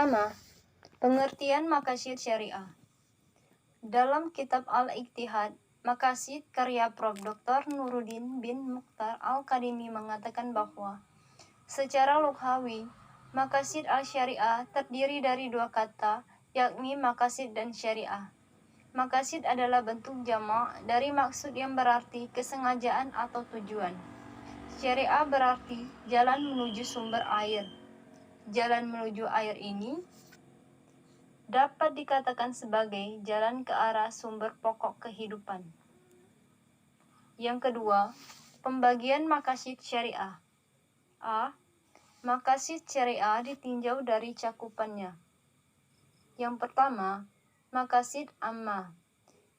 pertama, pengertian maqasid syariah. Dalam kitab Al-Iqtihad, Maqasid karya Prof. Dr. Nuruddin bin Mukhtar Al-Kadhimi mengatakan bahwa secara lughawi, maqasid al-syariah terdiri dari dua kata, yakni maqasid dan syariah. Maqasid adalah bentuk jamak dari maksud yang berarti kesengajaan atau tujuan. Syariah berarti jalan menuju sumber air. Jalan menuju air ini dapat dikatakan sebagai jalan ke arah sumber pokok kehidupan. Yang kedua, pembagian maqasid syariah. A. Maqasid syariah ditinjau dari cakupannya. Yang pertama, maqasid amma,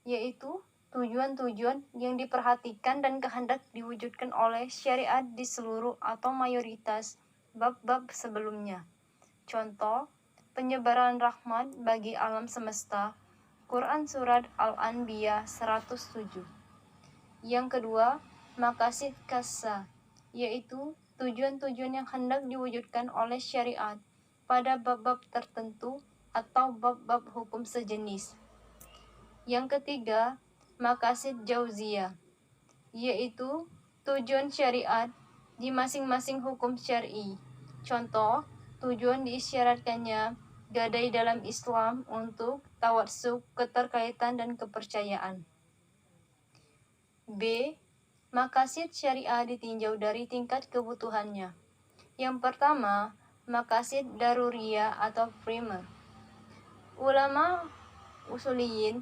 yaitu tujuan-tujuan yang diperhatikan dan kehendak diwujudkan oleh syariat di seluruh atau mayoritas bab-bab sebelumnya. Contoh, penyebaran rahmat bagi alam semesta, Quran Surat Al-Anbiya 107. Yang kedua, maqasid khassa, yaitu tujuan-tujuan yang hendak diwujudkan oleh syariat pada bab-bab tertentu atau bab-bab hukum sejenis. Yang ketiga, maqasid jauziyah, yaitu tujuan syariat di masing-masing hukum syar'i. Contoh, tujuan diisyaratkannya gadai dalam Islam untuk tawassuk, keterkaitan dan kepercayaan. B. Maqasid syariah ditinjau dari tingkat kebutuhannya. Yang pertama, maqasid daruriyah atau primer. Ulama usuliyin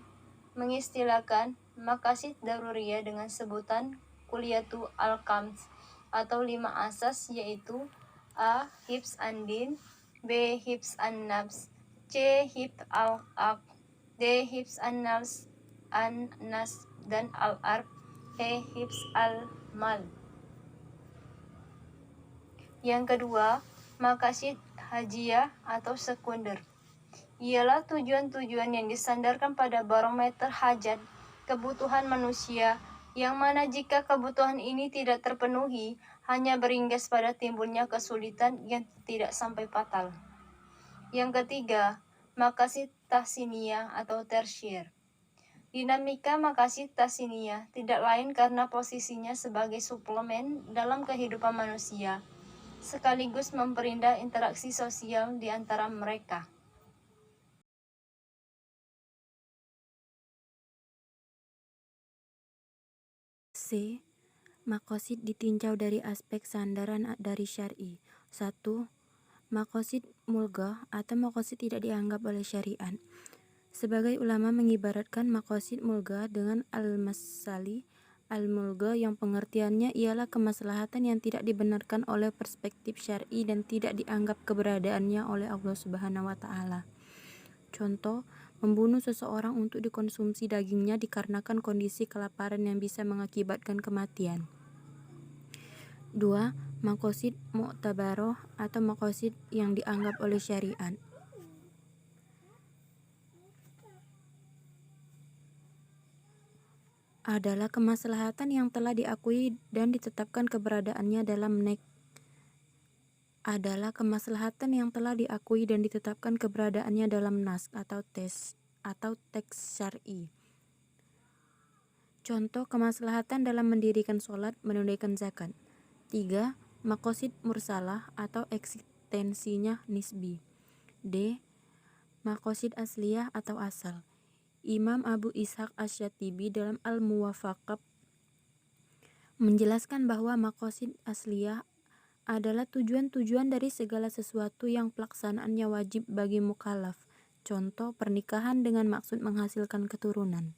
mengistilahkan maqasid daruriyah dengan sebutan kulliyatu al-khams atau 5 asas, yaitu A. Hifz an-din, B. Hifz an-nafs, C. Hifz al-aql, D. Hifz an-nas dan al-arb, E. Hifz al-mal. Yang kedua, maqasid hajiyah atau sekunder, ialah tujuan-tujuan yang disandarkan pada barometer hajat kebutuhan manusia, yang mana jika kebutuhan ini tidak terpenuhi, hanya berimbas pada timbulnya kesulitan yang tidak sampai fatal. Yang ketiga, maqasid tahsiniyah atau tersier. Dinamika maqasid tahsiniyah tidak lain karena posisinya sebagai suplemen dalam kehidupan manusia, sekaligus memperindah interaksi sosial di antara mereka. C. Maqasid ditinjau dari aspek sandaran dari syar'i. 1. Maqasid mulghah atau maqasid tidak dianggap oleh syariat. Sebagai ulama mengibaratkan maqasid mulghah dengan al-masali al-mulghah yang pengertiannya ialah kemaslahatan yang tidak dibenarkan oleh perspektif syar'i dan tidak dianggap keberadaannya oleh Allah Subhanahu wa taala. Contoh, membunuh seseorang untuk dikonsumsi dagingnya dikarenakan kondisi kelaparan yang bisa mengakibatkan kematian. 2. Maqasid mu'tabaroh atau maqasid yang dianggap oleh syariat. Adalah kemaslahatan yang telah diakui dan ditetapkan keberadaannya dalam nas atau teks syar'i. Contoh kemaslahatan dalam mendirikan sholat, menunaikan zakat. 3. Maqasid mursalah atau eksistensinya nisbi. D. Maqasid asliyah atau asal. Imam Abu Ishaq Asy-Syatibi dalam Al-Muwafaqah menjelaskan bahwa maqasid asliyah adalah tujuan-tujuan dari segala sesuatu yang pelaksanaannya wajib bagi mukallaf. Contoh, pernikahan dengan maksud menghasilkan keturunan.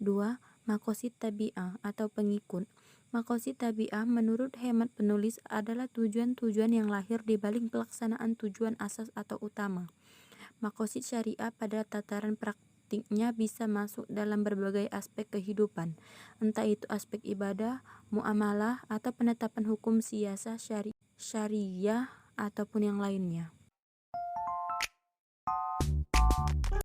2. Maqasid tabi'ah atau pengikut. Maqasid tabi'ah menurut hemat penulis adalah tujuan-tujuan yang lahir di balik pelaksanaan tujuan asas atau utama. Maqasid syariah pada tataran praktiknya bisa masuk dalam berbagai aspek kehidupan, entah itu aspek ibadah, muamalah, atau penetapan hukum siyasah syariah ataupun yang lainnya.